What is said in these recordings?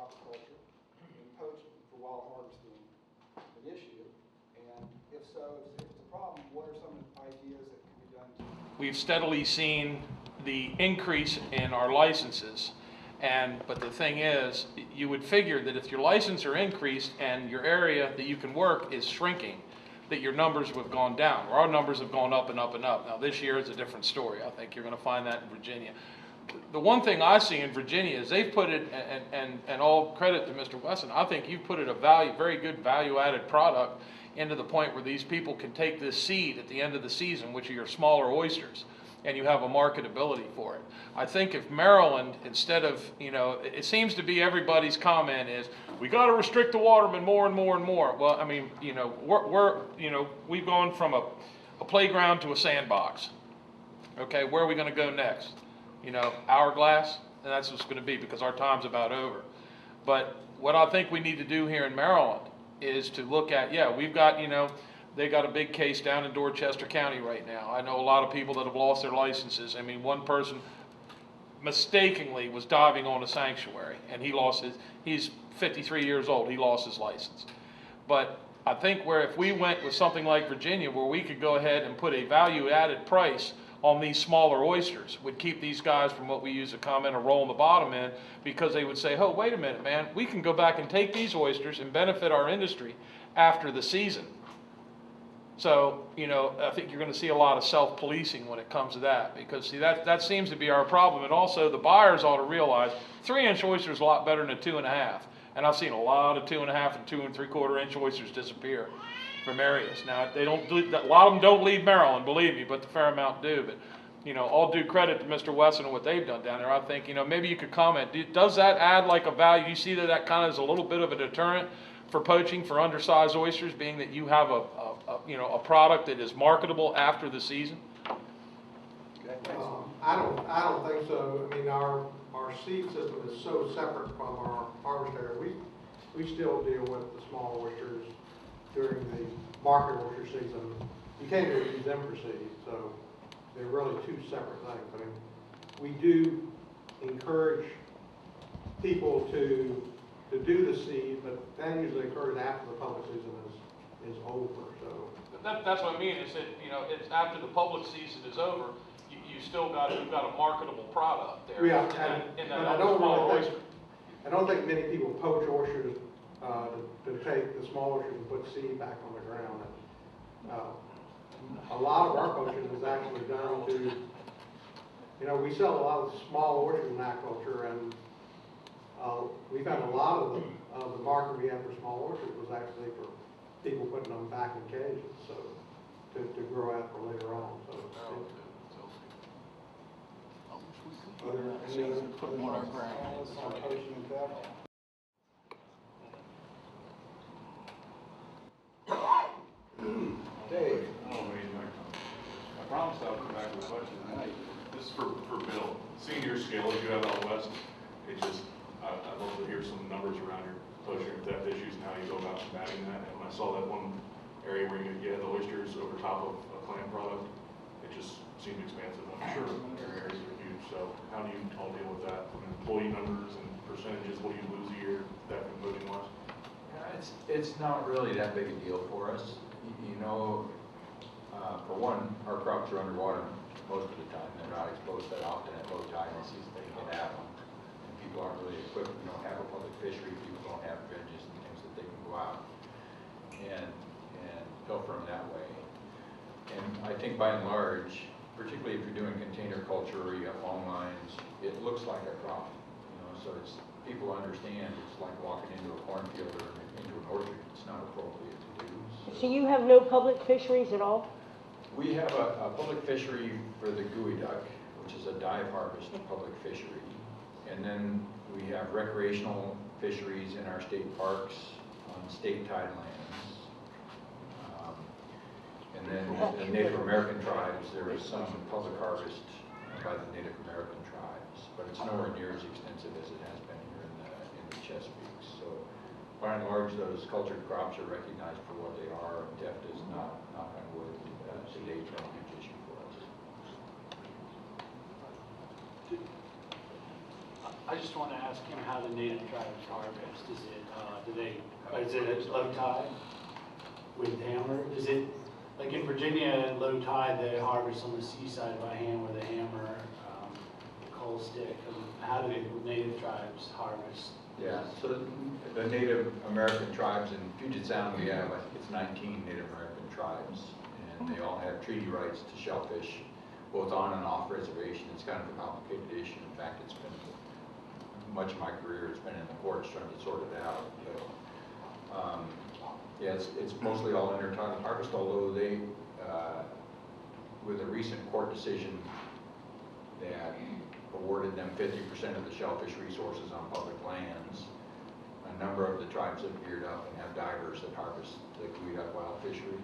aquaculture and poaching for wild harvesting an issue? And if so, if it's a problem, what are some ideas that can be done to? We've steadily seen the increase in our licenses. But the thing is, you would figure that if your licenses are increased and your area that you can work is shrinking, that your numbers would have gone down. Our numbers have gone up and up and up. Now this year is a different story. I think you're going to find that in Virginia. The one thing I see in Virginia is they've put it, and all credit to Mr. Wesson, I think you've put it a very good value-added product into the point where these people can take this seed at the end of the season, which are your smaller oysters, and you have a marketability for it. I think if Maryland, instead of, it seems to be everybody's comment is, we got to restrict the watermen more and more and more. Well, I mean, we've gone from a playground to a sandbox. Okay, where are we going to go next? Hourglass, and that's what's going to be, because our time's about over. But what I think we need to do here in Maryland is to look at, we've got, they got a big case down in Dorchester County right now. I know a lot of people that have lost their licenses. I mean, one person mistakenly was diving on a sanctuary, and he's 53 years old, he lost his license. But I think if we went with something like Virginia, where we could go ahead and put a value-added price on these smaller oysters, would keep these guys from what we use a comment of rolling the bottom in, because they would say, oh, wait a minute, man, we can go back and take these oysters and benefit our industry after the season. So, I think you're going to see a lot of self-policing when it comes to that, because see, that seems to be our problem. And also the buyers ought to realize 3-inch oyster is a lot better than a 2.5. And I've seen a lot of 2.5 and 2 3/4-inch oysters disappear from areas. Now, a lot of them don't leave Maryland, believe me, but a fair amount do. But, all due credit to Mr. Wesson and what they've done down there. I think, maybe you could comment, does that add like a value? You see that kind of is a little bit of a deterrent for poaching for undersized oysters, being that you have a product that is marketable after the season? I don't think so. I mean, our seed system is so separate from our harvest area. We still deal with the small oysters during the market oyster season. You can't even use them for seed, so they're really two separate things. I mean, we do encourage people to do the seed, but that usually occurs after the public season is over. So that's what I mean. Is that it's after the public season is over, you've got a marketable product there. Yeah, I don't think many people poach oysters to take the small oysters and put seed back on the ground. A lot of our poaching is actually done to, we sell a lot of small oysters in aquaculture, and we found a lot of the market we have for small oysters was actually for people putting them back in cages, so to grow out for later on. So. Are there any other put more on poaching and theft? Dave. I promised I would come back with a question tonight. This is for Bill. Senior scale that you have out west, I'd love to hear some numbers around your poaching and theft issues and how you go about combating that. And when I saw that one area where you had the oysters over top of a plant product, it just seemed expansive. I'm sure your areas are huge. So how do you all deal with that? From employee numbers and percentages, what do you lose a year, theft and poaching wise? It's not really that big a deal for us. For one, our crops are underwater most of the time. They're not exposed that often at low tide and season they can have them. And people aren't really equipped. We don't have a public fishery. People don't have dredges and things that they can go out and pilfer them that way. And I think by and large, particularly if you're doing container culture or you have long lines, it looks like a crop. So people understand it's like walking into a cornfield or into an orchard. It's not appropriate to do. So you have no public fisheries at all? We have a public fishery for the gooey duck, which is a dive harvest public fishery. And then we have recreational fisheries in our state parks on state tide lands. And then the Native American tribes, there is some public harvest by the Native American tribes, but it's nowhere near as extensive as it has been here in the Chesapeake. So by and large, those cultured crops are recognized for what they are. Theft is not, knock on wood, to date, been a huge issue for us. I just want to ask him how the native tribes harvest. Is it at low tide with hammer? Is it, like in Virginia at low tide, they harvest on the seaside by hand with a hammer, coal stick? How do the native tribes harvest? Yeah, so the Native American tribes in Puget Sound, we have, I think it's 19 Native American tribes, and they all have treaty rights to shellfish, both on and off reservation. It's kind of a complicated issue. In fact, it's been, much of my career has been in the courts trying to sort it out. So, yeah, it's mostly all intertidal harvest, although they, with a recent court decision that awarded them 50% of the shellfish resources on public lands, a number of the tribes have geared up and have divers that harvest the geoduck wild fishery.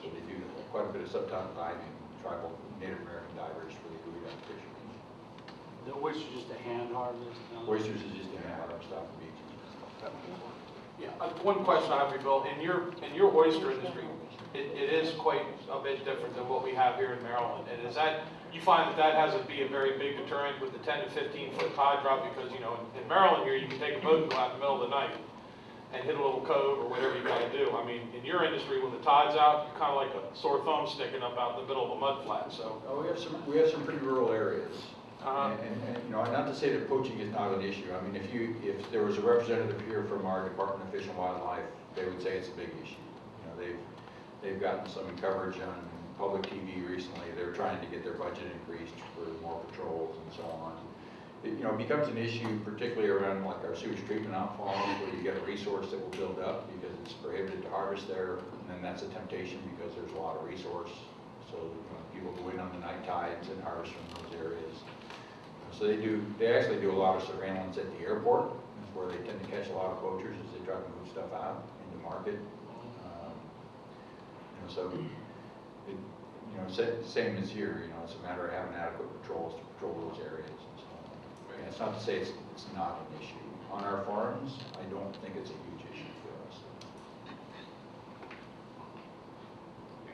So they do quite a bit of subtidal diving, tribal Native American divers for the geoduck fishery. The oyster just a hand harvest? Oysters is just a hand harvest off the beaches. Yeah, one question I have for you, Bill. In your oyster industry, it is quite a bit different than what we have here in Maryland. And is that, you find that has to be a very big deterrent with the 10 to 15 foot tide drop? Because, you know, in Maryland here, you can take a boat and go out in the middle of the night and hit a little cove or whatever you got to do. I mean, in your industry, when the tide's out, you're kind of like a sore thumb sticking up out in the middle of a mud flat. So We have some pretty rural areas. And you know, not to say that poaching is not an issue. I mean, if there was a representative here from our Department of Fish and Wildlife, they would say it's a big issue. You know, they've gotten some coverage on public TV recently. They're trying to get their budget increased for more patrols and so on. It, you know, becomes an issue, particularly around like our sewage treatment outfalls, where you get a resource that will build up because it's prohibited to harvest there, and then that's a temptation because there's a lot of resource. So you know, people go in on the night tides and harvest from those areas. So they actually do a lot of surveillance at the airport. That's where they tend to catch a lot of poachers as they try to move stuff out into market. You know, so, same as here, you know, it's a matter of having adequate patrols to patrol those areas and so on. And it's not to say it's not an issue. On our farms, I don't think it's a huge issue for us.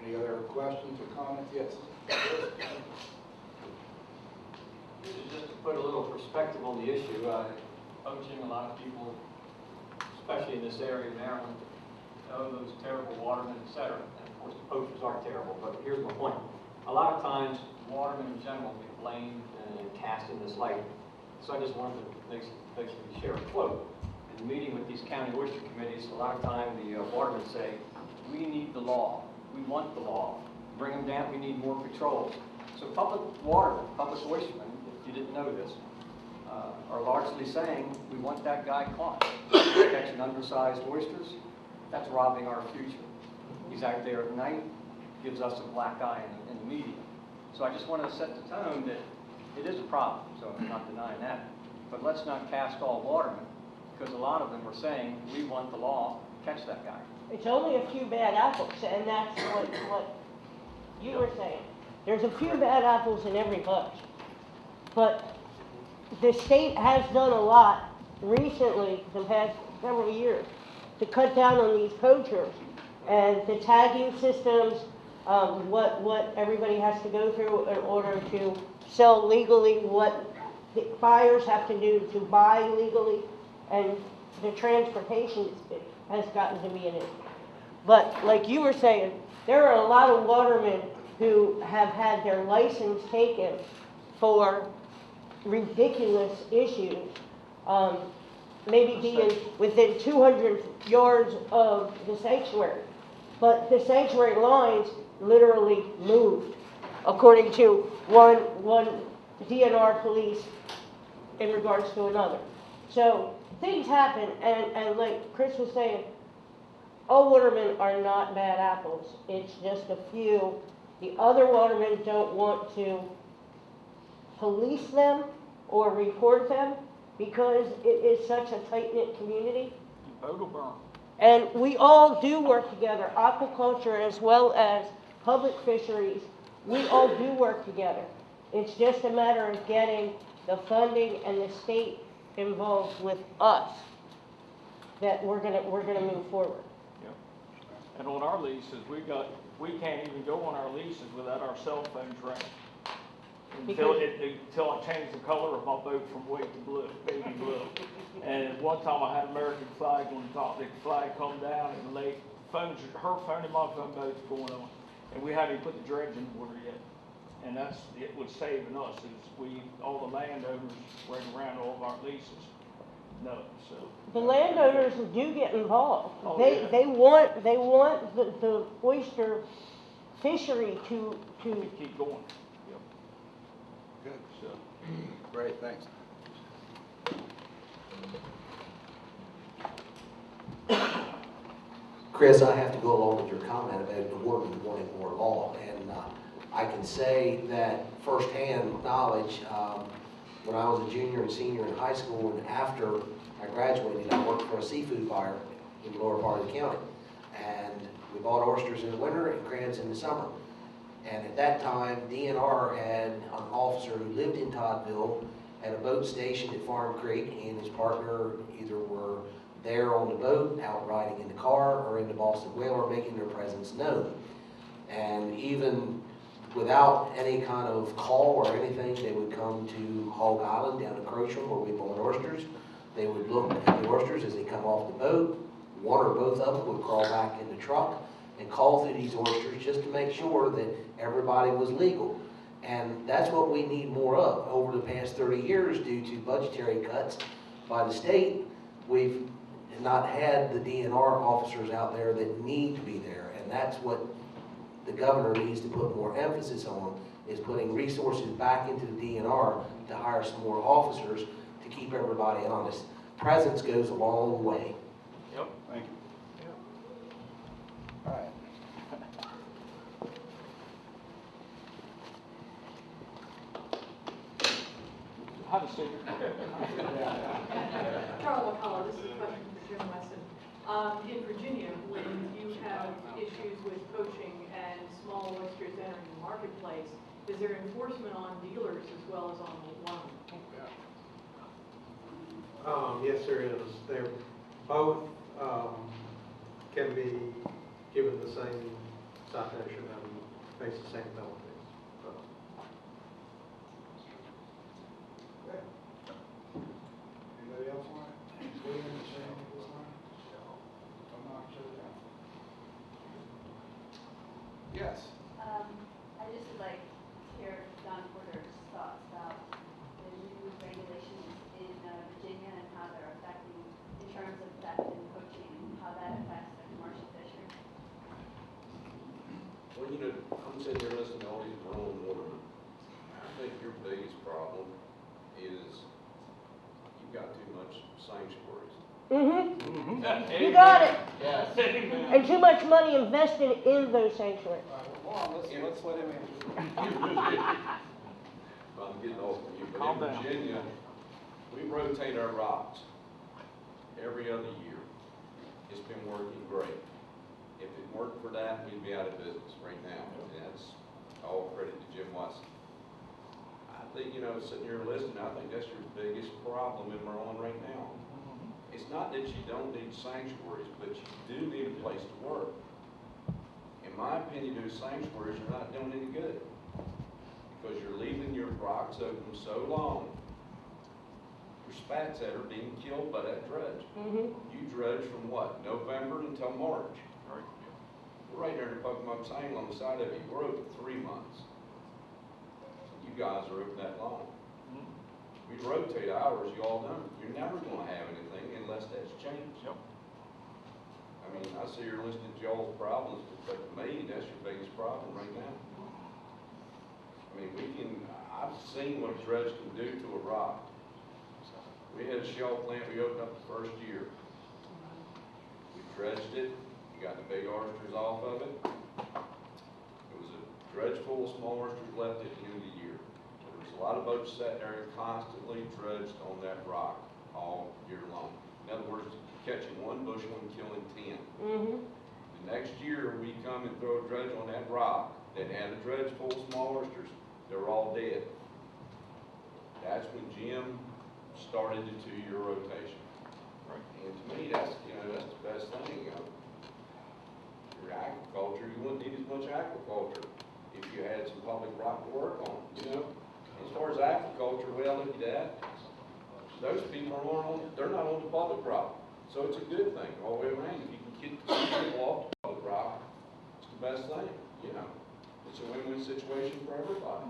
Any other questions or comments? Yes. Just to put a little perspective on the issue, poaching, a lot of people, especially in this area of Maryland, know those terrible watermen, et cetera. And of course, the poachers are terrible, but here's my point. A lot of times, watermen in general get blamed and cast in this light. So I just wanted to basically share a quote. In meeting with these county oyster committees, a lot of times the watermen say, we need the law. We want the law. Bring them down, we need more patrols. So public watermen, public oystermen, if you didn't know this, are largely saying, we want that guy caught. Catching undersized oysters, that's robbing our future. He's out there at night, gives us a black eye in the media. So I just want to set the tone that it is a problem, so I'm not denying that. But let's not cast all watermen, because a lot of them are saying, we want the law, catch that guy. It's only a few bad apples, and that's what you were saying. There's a few bad apples in every bunch. But the state has done a lot recently, the past several years, to cut down on these poachers. And the tagging systems, what everybody has to go through in order to sell legally, what the buyers have to do to buy legally, and the transportation has gotten to be an issue. But like you were saying, there are a lot of watermen who have had their license taken for ridiculous issues, maybe being within 200 yards of the sanctuary. But the sanctuary lines literally moved, according to one DNR police in regards to another. So things happen, and like Chris was saying, all watermen are not bad apples. It's just a few. The other watermen don't want to police them or report them because it is such a tight-knit community. Boat will burn. And we all do work together, aquaculture as well as public fisheries. We all do work together. It's just a matter of getting the funding and the state involved with us that we're gonna move forward. Yep. And on our leases, we can't even go on our leases without our cell phones ringing. until it changed the color of my boat from white to blue, baby blue. And one time I had American flag on top, the flag come down and the lake, her phone and my phone both going on. And we hadn't even put the dredge in the water yet. And that's, it was saving us, is all the landowners right around all of our leases, no, so. The landowners do get involved. Oh, They, yeah. they want the oyster fishery to, Keep going, yep. Good. So. Great, thanks. Chris, I have to go along with your comment about the woman wanting more law, and I can say that firsthand knowledge, when I was a junior and senior in high school, and after I graduated, I worked for a seafood buyer in the lower part of the county, and we bought oysters in the winter and crabs in the summer. And at that time, DNR had an officer who lived in Toddville at a boat station at Farm Creek. He and his partner either were there on the boat, out riding in the car, or in the Boston Whaler, making their presence known. And even without any kind of call or anything, they would come to Hog Island down in Crocham where we bought oysters. They would look at the oysters as they come off the boat. One or both of them would crawl back in the truck and call through these oysters just to make sure that everybody was legal. And that's what we need more of. Over the past 30 years, due to budgetary cuts by the state, we've not had the DNR officers out there that need to be there. And that's what the governor needs to put more emphasis on, is putting resources back into the DNR to hire some more officers to keep everybody honest. Presence goes a long way. Yep. Thank you. All right. Have a seat. Carla McCullough, this is a question for Jim Weston. In Virginia, when you have issues with poaching and small oysters entering the marketplace, is there enforcement on dealers as well as on the one? Yes, there is. They're both can be given the same citation and face the same penalties. Okay. Anybody else want to weigh in and say anything this time? Don't knock each other down. Yes. I just would like to hear Don Porter's thoughts about the new regulations in Virginia and how they're affecting, in terms of theft and poaching, and how that affects the commercial fishery. Well, you know, I'm sitting here listening to all these grown women. I think your biggest problem is you've got too much sanctuaries. You got it. Yes. And too much money invested in those sanctuaries. Hold on, let's let him answer. I'm getting off of you, but Calm in down. Virginia, we rotate our rocks every other year. It's been working great. If it worked for that, we'd be out of business right now. And that's all credit to Jim Watson. I think, you know, sitting here listening, I think that's your biggest problem in Maryland right now. It's not that you don't need sanctuaries, but you do need a place to work. In my opinion, those sanctuaries are not doing any good, because you're leaving your rocks open so long. Your spats that are being killed by that dredge. You dredge from what, November until March? Right. We're right there in the Pocomoke Triangle on the side of it. We're open 3 months. You guys are open that long. We rotate hours, you all know. You're never going to have anything unless that's changed. Yep. I mean, I see you're listening to y'all's problems, but to me, that's your biggest problem right now. I mean, I've seen what a dredge can do to a rock. We had a shell plant we opened up the first year. We dredged it, we got the big oysters off of it. It was a dredge full of small oysters left at the end of the year. There was a lot of boats sat there and constantly dredged on that rock all year long. In other words, catching one bushel and killing 10. The next year, we come and throw a dredge on that rock that had a dredge full of small oysters. They were all dead. That's when Jim started the 2-year rotation. Right. And to me, that's, you know, that's the best thing. You know, your aquaculture, you wouldn't need as much aquaculture if you had some public rock to work on, you know? as far as agriculture, the way I look at that, those people they're not on the public property. So it's a good thing all the way around. If you can get people off the public property, it's the best thing, you know. It's a win-win situation for everybody.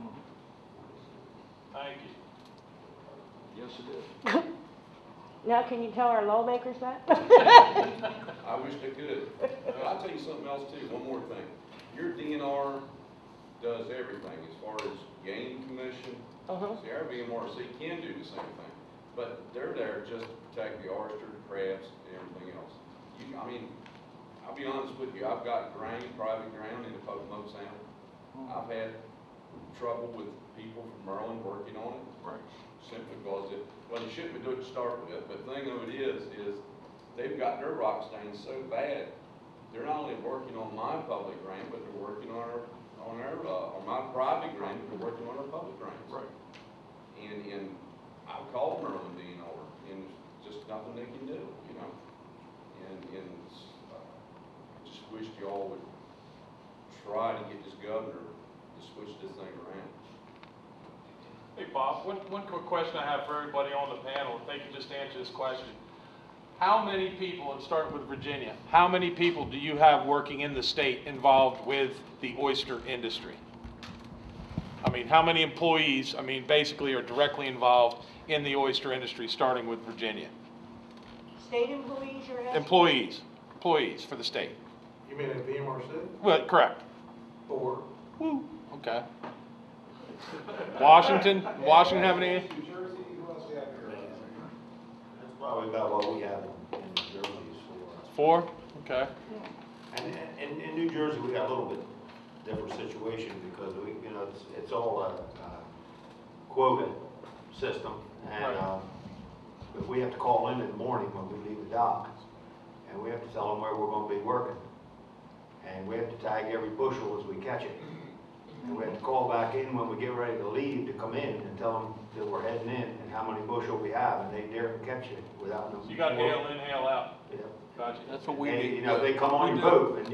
Thank you. Yes, it is. Now can you tell our lawmakers that? I wish they could. I'll tell you something else too, one more thing. Your DNR does everything as far as game commission. See, our VMRC can do the same thing, but they're there just to protect the oyster, the crabs, and everything else. I mean, I'll be honest with you, I've got private ground in the Pocono Sound. I've had trouble with people from Maryland working on it. Right. Simply because well, they shouldn't do it to start with, but the thing of it is they've got their rock stains so bad, they're not only working on my public ground, but they're working on my private ground, but they're working on our public grounds. Right. And I've called Maryland DNR, and there's just nothing they can do, you know. And I just wish y'all would try to get this governor to switch this thing around. Hey, Bob, one quick question I have for everybody on the panel, if they could just answer this question. How many people, and start with Virginia, how many people do you have working in the state involved with the oyster industry? I mean, how many employees, basically are directly involved in the oyster industry, starting with Virginia? State employees you're asking? Employees for the state. You mean at VMRC? Well, correct. 4. Woo, okay. Washington have any? New Jersey, who else we have here? That's probably about what we have in New Jersey is 4, okay. And in New Jersey, we got a little bit different situation because we, you know, it's all a quota system. And if we have to call in the morning when we leave the dock, and we have to tell them where we're going to be working, and we have to tag every bushel as we catch it. And we have to call back in when we get ready to leave to come in and tell them that we're heading in and how many bushel we have, and they dare catch it without no. So you got hail in, hail out. Yeah. Gotcha. That's what we And, need. you know, they come on your boat and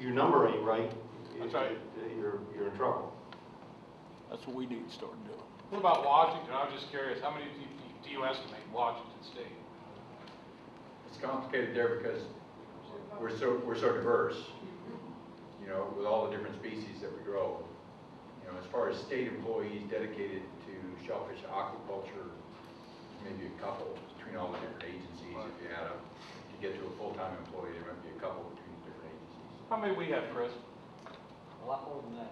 your number ain't right. That's right. You're in trouble. That's what we need to start doing. What about Washington? I was just curious, how many do you estimate Washington State? It's complicated there because we're so diverse, you know, with all the different species that we grow. You know, as far as state employees dedicated to shellfish aquaculture, maybe a couple between all the different agencies. If you had to get to a full-time employee, there might be a couple between the different agencies. How many we have, Chris? A lot more than that.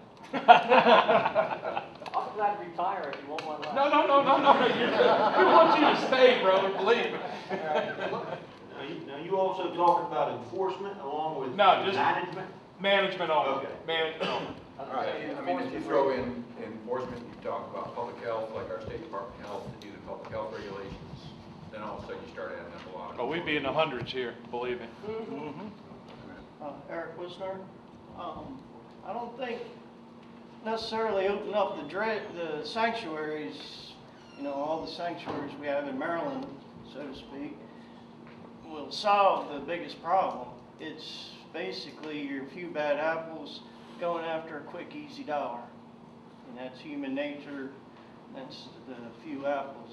I'm glad to retire if you want one last. No. We want you to stay, brother, believe me. Now you also talking about enforcement along with No, just management? management only. Okay. Management only. All right, I mean, if you throw in enforcement, you talk about public health, like our State Department of Health to do the public health regulations, then all of a sudden you start adding up a lot. Oh, we'd be in the hundreds here, believe me. Eric Wisner. I don't think necessarily open up the sanctuaries, you know, all the sanctuaries we have in Maryland, so to speak, will solve the biggest problem. It's basically your few bad apples going after a quick, easy dollar. And that's human nature. That's the few apples.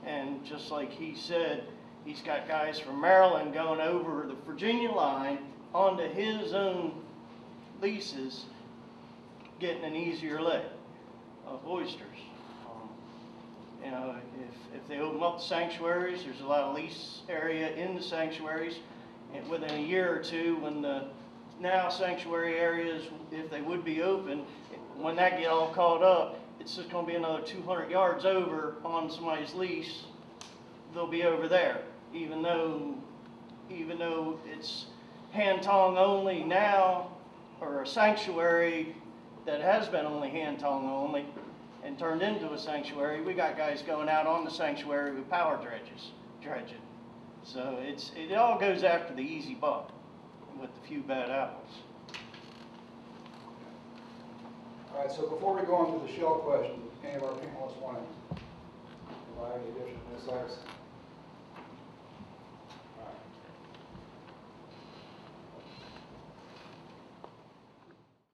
And just like he said, he's got guys from Maryland going over the Virginia line onto his own leases, getting an easier lick of oysters. You know, if they open up the sanctuaries, there's a lot of lease area in the sanctuaries. And within a year or two, when the now sanctuary areas, if they would be open, when that get all caught up, it's just going to be another 200 yards over on somebody's lease. They'll be over there, even though it's hand tong only now, or a sanctuary that has been only hand tong only and turned into a sanctuary. We got guys going out on the sanctuary with power dredging. So it all goes after the easy buck with the few bad apples. All right, so before we go on to the shell question, any of our panelists want to provide any additional insights?